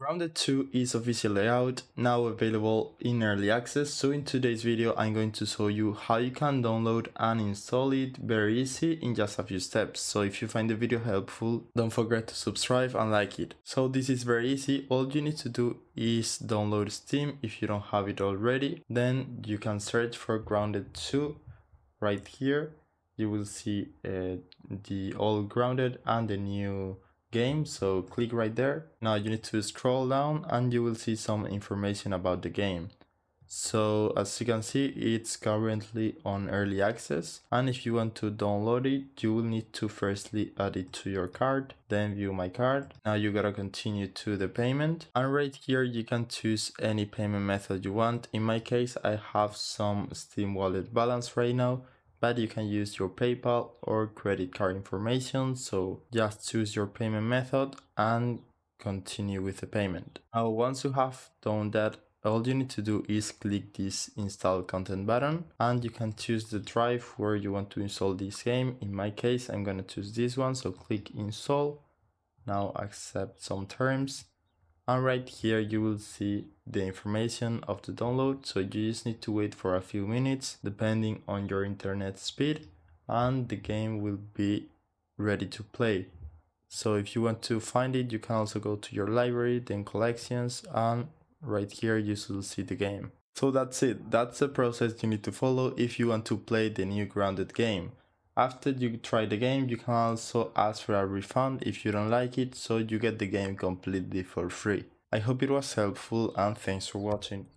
Grounded 2 is officially out, now available in early access, so in today's video I'm going to show you how you can download and install it very easy in just a few steps. So if you find the video helpful, don't forget to subscribe and like it. So this is very easy. All you need to do is download Steam if you don't have it already. Then you can search for Grounded 2 right here. You will see the old Grounded and the new game, so click right there. Now you need to scroll down and you will see some information about the game. So as you can see, it's currently on early access, and if you want to download it, you will need to firstly add it to your card, then view my card. Now you gotta continue to the payment, and right here you can choose any payment method you want. In my case, I have some Steam wallet balance right now, but you can use your PayPal or credit card information, so just choose your payment method and continue with the payment. Now once you have done that, all you need to do is click this install content button and you can choose the drive where you want to install this game. In my case, I'm gonna choose this one, so click install. Now accept some terms. And right here you will see the information of the download, so you just need to wait for a few minutes depending on your internet speed and the game will be ready to play. So if you want to find it, you can also go to your library, then collections, and right here you should see the game. So that's it. That's the process you need to follow if you want to play the new Grounded game. After you try the game, you can also ask for a refund if you don't like it, so you get the game completely for free. I hope it was helpful and thanks for watching.